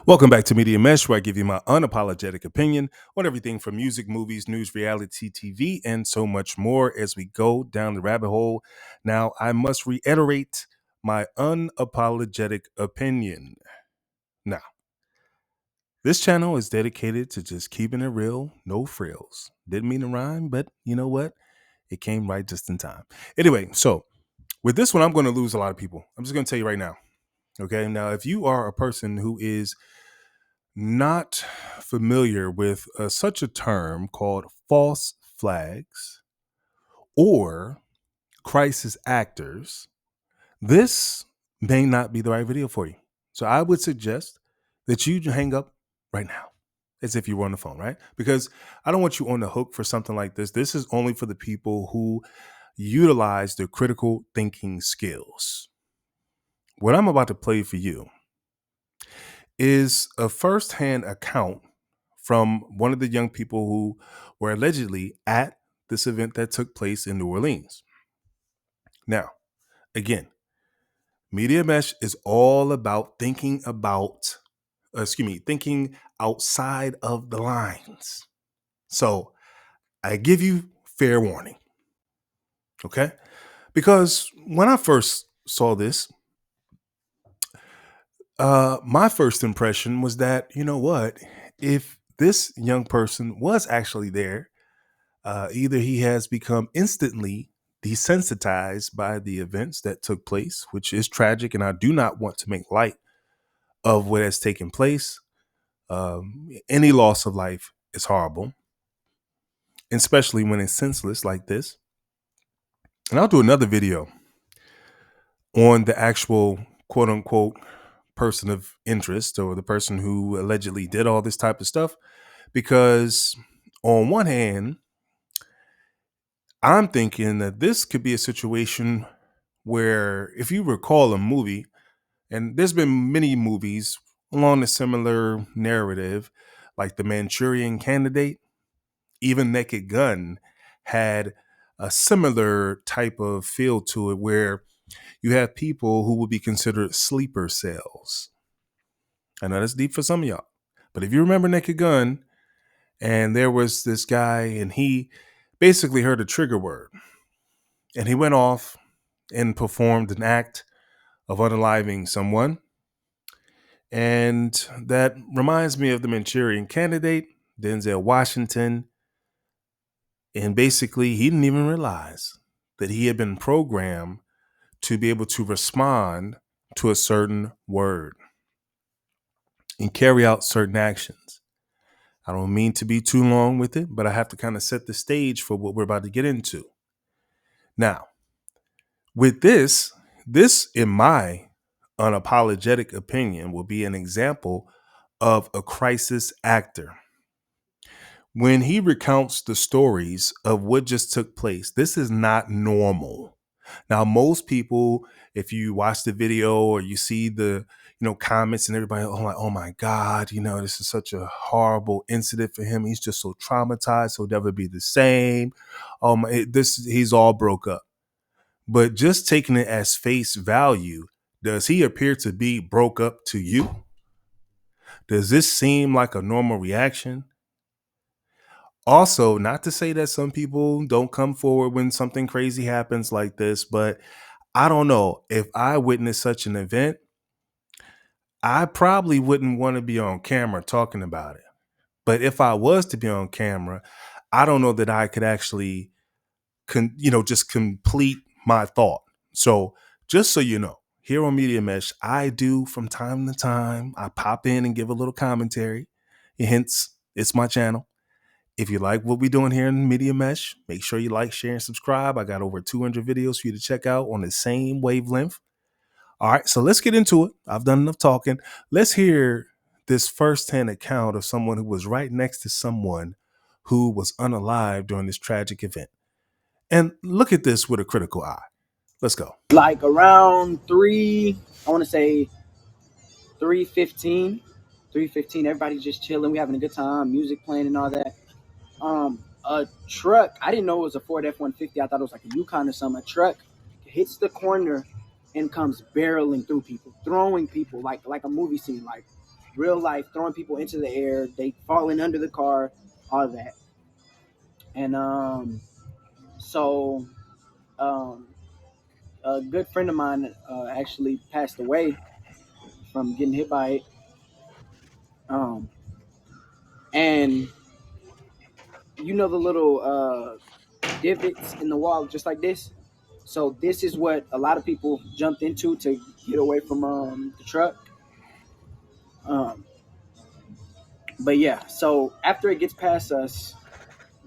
Welcome back to Media Mesh, where I give you my unapologetic opinion on everything from music, movies, news, reality TV, and so much more as we go down the rabbit hole. Now, I must reiterate my unapologetic opinion. Now, this channel is dedicated to just keeping it real, no frills. Didn't mean to rhyme, but you know what? It came right just in time. Anyway, so with this one, I'm going to lose a lot of people. I'm just going to tell you right now. Okay. Now, if you are a person who is not familiar with such a term called false flags or crisis actors, this may not be the right video for you. So I would suggest that you hang up right now as if you were on the phone, right? Because I don't want you on the hook for something like this. This is only for the people who utilize their critical thinking skills. What I'm about to play for you is a firsthand account from one of the young people who were allegedly at this event that took place in New Orleans. Now, again, Media Mesh is all about thinking outside of the lines. So I give you fair warning, okay? Because when I first saw this, my first impression was that, you know what, if this young person was actually there, either he has become instantly desensitized by the events that took place, which is tragic, and I do not want to make light of what has taken place. Any loss of life is horrible, especially when it's senseless like this. And I'll do another video on the actual quote unquote person of interest or the person who allegedly did all this type of stuff. Because on one hand, I'm thinking that this could be a situation where, if you recall a movie, and there's been many movies along a similar narrative, like The Manchurian Candidate, even Naked Gun had a similar type of feel to it, where you have people who would be considered sleeper cells. I know that's deep for some of y'all, but if you remember Naked Gun, and there was this guy, and he basically heard a trigger word, and he went off and performed an act of unaliving someone. And that reminds me of The Manchurian Candidate, Denzel Washington. And basically, he didn't even realize that he had been programmed to be able to respond to a certain word and carry out certain actions. I don't mean to be too long with it, but I have to kind of set the stage for what we're about to get into. Now, with this, in my unapologetic opinion, will be an example of a crisis actor. When he recounts the stories of what just took place, this is not normal. Now, most people, if you watch the video or you see the comments and everybody, oh my God, this is such a horrible incident for him. He's just so traumatized. He'll never be the same. He's all broke up. But just taking it as face value, does he appear to be broke up to you? Does this seem like a normal reaction? Also, not to say that some people don't come forward when something crazy happens like this, but I don't know. If I witnessed such an event, I probably wouldn't want to be on camera talking about it. But if I was to be on camera, I don't know that I could actually, just complete my thought. So just so you know, here on Media Mesh, I do from time to time, I pop in and give a little commentary. Hence, it's my channel. If you like what we're doing here in Media Mesh, make sure you like, share, and subscribe. I got over 200 videos for you to check out on the same wavelength. All right, so let's get into it. I've done enough talking. Let's hear this firsthand account of someone who was right next to someone who was unalive during this tragic event. And look at this with a critical eye. Let's go. Like around I want to say 3:15, 3:15. Everybody's just chilling. We having a good time, music playing and all that. A truck. I didn't know it was a Ford F-150. I thought it was like a Yukon or something. A truck hits the corner and comes barreling through people, throwing people like a movie scene. Like real life, throwing people into the air, they falling under the car, all that. And so um, a good friend of mine actually passed away from getting hit by it. Um, and you know the little divots in the wall, just like this. So this is what a lot of people jumped into to get away from the truck. Um, but yeah, so after it gets past us,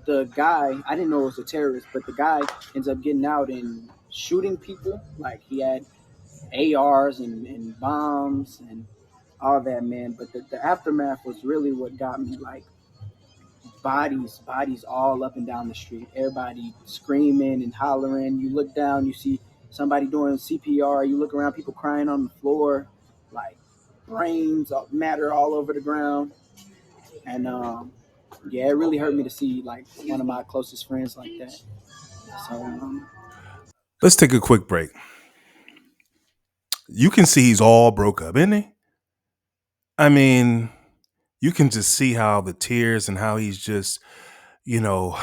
the guy, I didn't know it was a terrorist, but the guy ends up getting out and shooting people. Like he had ARs and bombs and all that, man. But the aftermath was really what got me. Like bodies all up and down the street. Everybody screaming and hollering. You look down, you see somebody doing CPR. You look around, people crying on the floor, like brains matter all over the ground. And yeah, it really hurt me to see like one of my closest friends like that. So Let's take a quick break. You can see he's all broke up, isn't he? I mean, you can just see how the tears and how he's just, you know,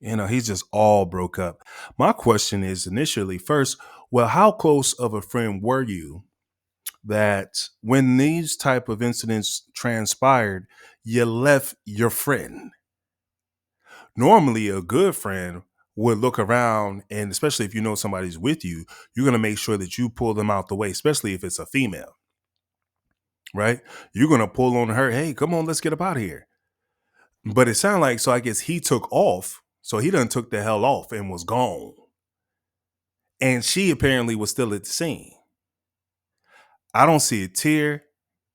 he's just all broke up. My question is initially first, well, how close of a friend were you that when these type of incidents transpired, you left your friend? Normally a good friend would look around, and especially if you know somebody's with you, you're going to make sure that you pull them out the way, especially if it's a female, right? You're going to pull on her, hey, come on, let's get up out of here. But it sounded like, so I guess he took off, so he done took the hell off and was gone, and she apparently was still at the scene. I don't see a tear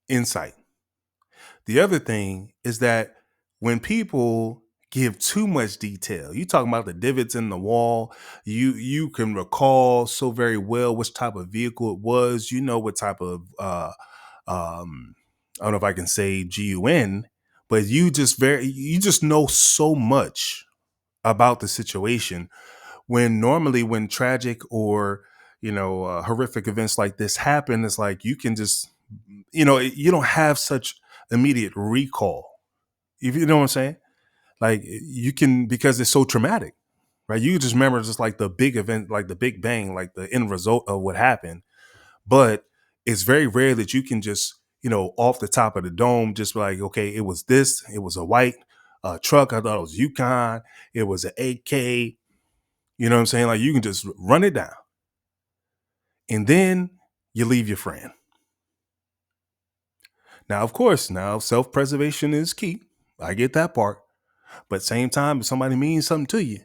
in sight. The other thing is that when people give too much detail, you talking about the divots in the wall, you can recall so very well which type of vehicle it was, you know what type of um I don't know if I can say GUN, but you just know so much about the situation when normally when tragic or horrific events like this happen, it's like you can just you don't have such immediate recall, if you know what I'm saying. Like you can, because it's so traumatic, right? You just remember just like the big event, like the big bang, like the end result of what happened. But it's very rare that you can just off the top of the dome just be like, okay, it was this, it was a white truck, I thought it was Yukon, it was an AK. You know what I'm saying? Like you can just run it down, and then you leave your friend. Now, of course, now self-preservation is key. I get that part. But same time, if somebody means something to you,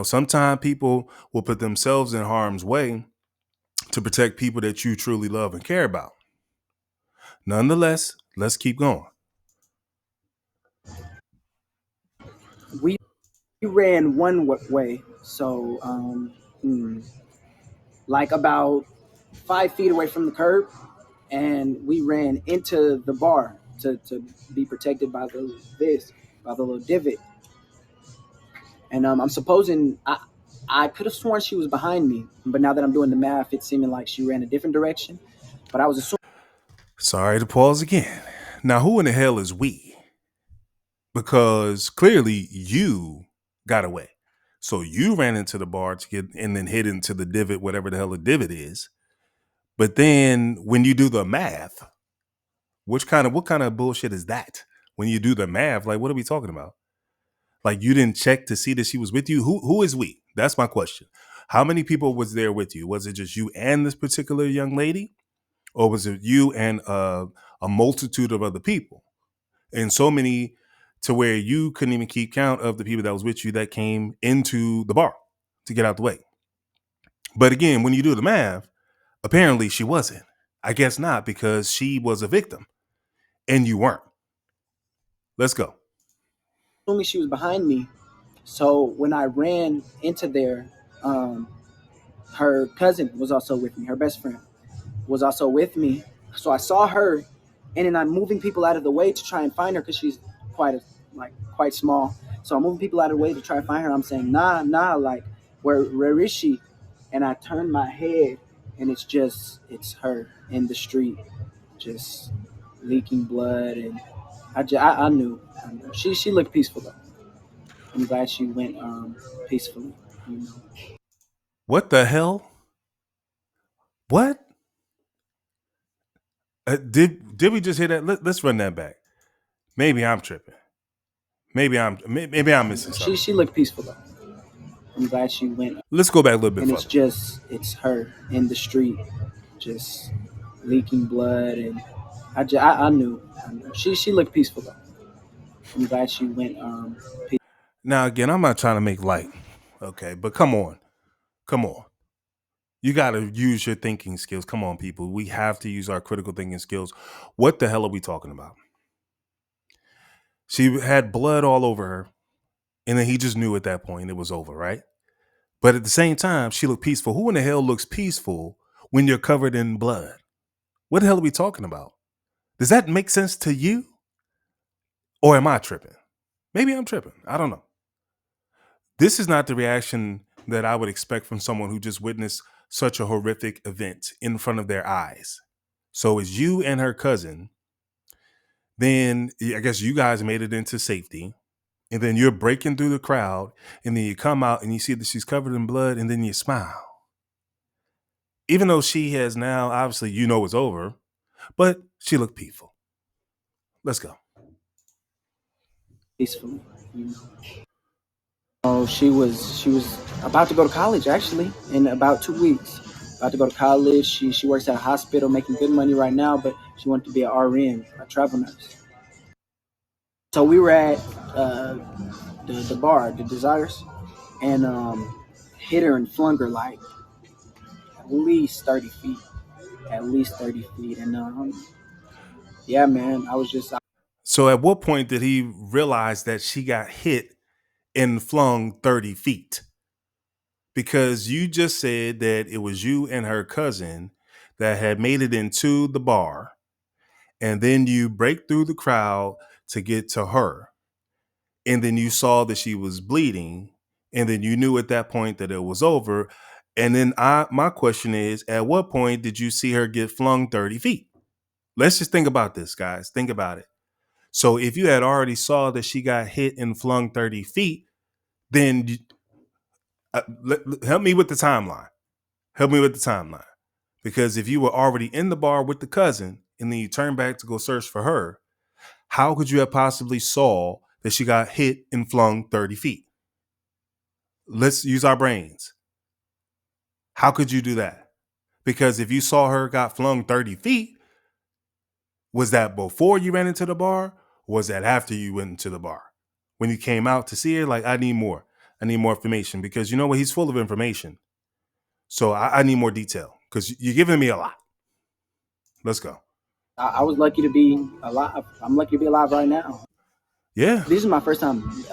sometimes people will put themselves in harm's way to protect people that you truly love and care about. Nonetheless, let's keep going. we ran one way, so like about 5 feet away from the curb, and we ran into the bar to be protected by the little divot. And I'm supposing I could have sworn she was behind me, but now that I'm doing the math, it's seeming like she ran a different direction. But I was assuming Sorry to pause again. Now, who in the hell is we? Because clearly you got away. So you ran into the bar to get and then hit into the divot, whatever the hell a divot is. But then when you do the math, what kind of bullshit is that? When you do the math, like what are we talking about? Like you didn't check to see that she was with you? Who is we? That's my question. How many people was there with you? Was it just you and this particular young lady? Or was it you and a multitude of other people? And so many to where you couldn't even keep count of the people that was with you that came into the bar to get out the way. But again, when you do the math, apparently she wasn't. I guess not, because she was a victim and you weren't. Let's go. she was behind me. So when I ran into there, um, her cousin was also with me. Her best friend was also with me. So I saw her, and then I'm moving people out of the way to try and find her because she's quite small. So I'm moving people out of the way to try and find her. I'm saying, nah, nah, like where is she? And I turn my head, and it's her in the street, just leaking blood, and I knew. She looked peaceful though. I'm glad she went peacefully. You know. What the hell? What? Did we just hear that? Let's run that back. Maybe I'm tripping. Maybe I'm missing something. She looked peaceful though. I'm glad she went, Let's go back a little bit and further. it's her in the street, just leaking blood, and I knew. I knew. She looked peaceful though. I'm glad she went Now again, I'm not trying to make light, okay, but come on. You got to use your thinking skills. Come on, people. We have to use our critical thinking skills. What the hell are we talking about? She had blood all over her, and then he just knew at that point it was over, right? But at the same time, she looked peaceful. Who in the hell looks peaceful when you're covered in blood? What the hell are we talking about? Does that make sense to you? Or am I tripping? Maybe I'm tripping. I don't know. This is not the reaction that I would expect from someone who just witnessed such a horrific event in front of their eyes. So it's you and her cousin. Then I guess you guys made it into safety. And then you're breaking through the crowd. And then you come out and you see that she's covered in blood. And then you smile. Even though she has now, obviously, you know it's over, but she looked peaceful. Let's go. peacefully. You know. Oh, she was about to go to college actually in about 2 weeks. About to go to college. She works at a hospital making good money right now, but she wanted to be an RN, a travel nurse. So we were at the bar, the Desires, and hit her and flung her like at least 30 feet, at least 30 feet, and yeah, man, I was just So at what point did he realize that she got hit and flung 30 feet? Because you just said that it was you and her cousin that had made it into the bar, and then you break through the crowd to get to her. And then you saw that she was bleeding, and then you knew at that point that it was over. And then my question is, at what point did you see her get flung 30 feet? Let's just think about this, guys. Think about it. So if you had already saw that she got hit and flung 30 feet, then help me with the timeline. Help me with the timeline. Because if you were already in the bar with the cousin and then you turn back to go search for her, how could you have possibly saw that she got hit and flung 30 feet? Let's use our brains. How could you do that? Because if you saw her got flung 30 feet, was that before you ran into the bar? Or was that after you went into the bar? When you came out to see her, like, I need more. I need more information because you know what? He's full of information. So I need more detail because you're giving me a lot. Let's go. I was lucky to be alive. I'm lucky to be alive right now. Yeah. This is my first time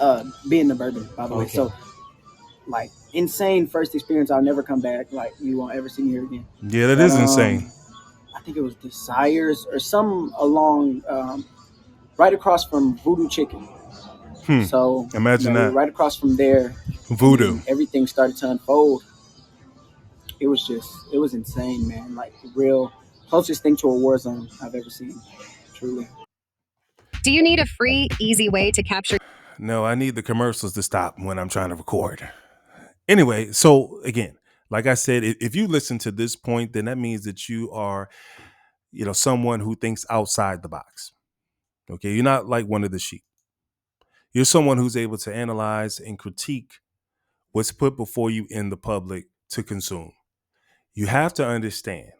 being the bourbon, by the way. Okay. So like insane first experience. I'll never come back. Like you won't ever see me here again. Yeah, that But is insane. I think it was Desires or some along right across from Voodoo Chicken. Hmm. So Imagine we were that. right across from there, and Voodoo. then everything started to unfold. It was insane, man. Like the real closest thing to a war zone I've ever seen. Truly. Do you need a free, easy way to capture? No, I need the commercials to stop when I'm trying to record. Anyway, so again, like I said, if you listen to this point, then that means that you are, someone who thinks outside the box. Okay, you're not like one of the sheep. You're someone who's able to analyze and critique what's put before you in the public to consume. You have to understand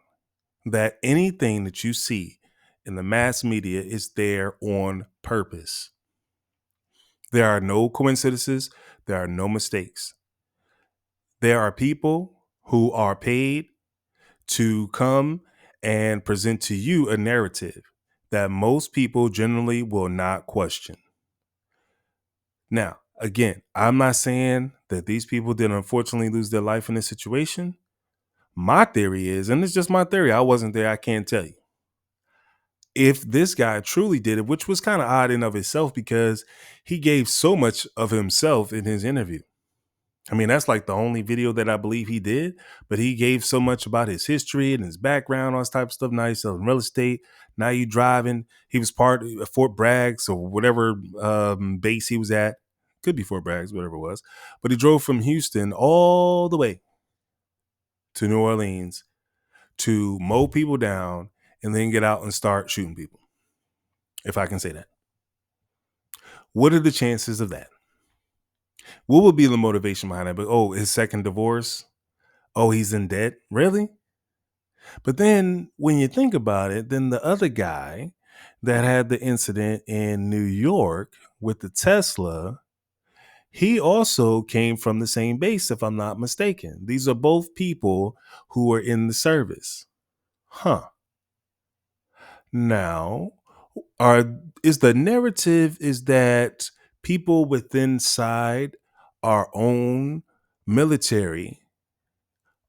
that anything that you see in the mass media is there on purpose. There are no coincidences, there are no mistakes. There are people who are paid to come and present to you a narrative that most people generally will not question. Now, again, I'm not saying that these people did unfortunately lose their life in this situation. My theory is, and it's just my theory, I wasn't there, I can't tell you. If this guy truly did it, which was kind of odd in of itself because he gave so much of himself in his interview. I mean, that's like the only video that I believe he did, but he gave so much about his history and his background, all this type of stuff. Now he's selling real estate. Now you driving. He was part of Fort Braggs or whatever base he was at. Could be Fort Braggs, whatever it was. But he drove from Houston all the way to New Orleans to mow people down and then get out and start shooting people, if I can say that. What are the chances of that? What would be the motivation behind that? But oh, his second divorce. Oh, he's in debt. Really? But then when you think about it, then the other guy that had the incident in New York with the Tesla, he also came from the same base, if I'm not mistaken. These are both people who are in the service. Huh. Now, is the narrative is that people within inside our own military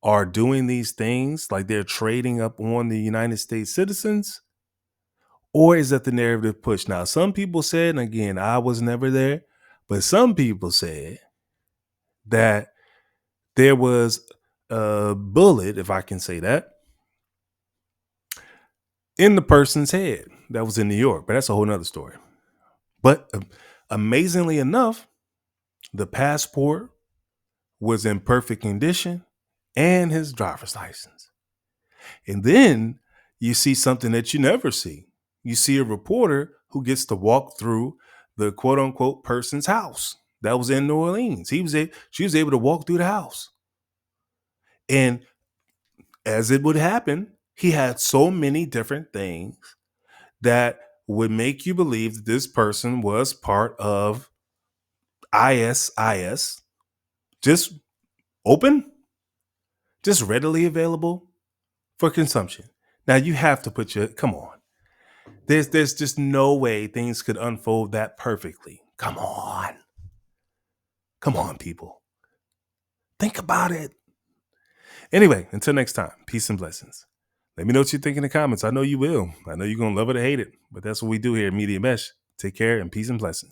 are doing these things, like they're trading up on the United States citizens? Or is that the narrative push? Now, some people said, and again, I was never there, but some people said that there was a bullet, if I can say that, in the person's head that was in New York. But that's a whole nother story. But amazingly enough, the passport was in perfect condition and his driver's license. And then you see something that you never see. You see a reporter who gets to walk through the quote unquote person's house that was in New Orleans. She was able to walk through the house. And as it would happen, he had so many different things that would make you believe that this person was part of ISIS, just open, just readily available for consumption. Now you have to come on. There's just no way things could unfold that perfectly. Come on. Come on, people. Think about it. Anyway, until next time, peace and blessings. Let me know what you think in the comments. I know you will. I know you're going to love it or hate it, but that's what we do here at Media Mesh. Take care and peace and blessings.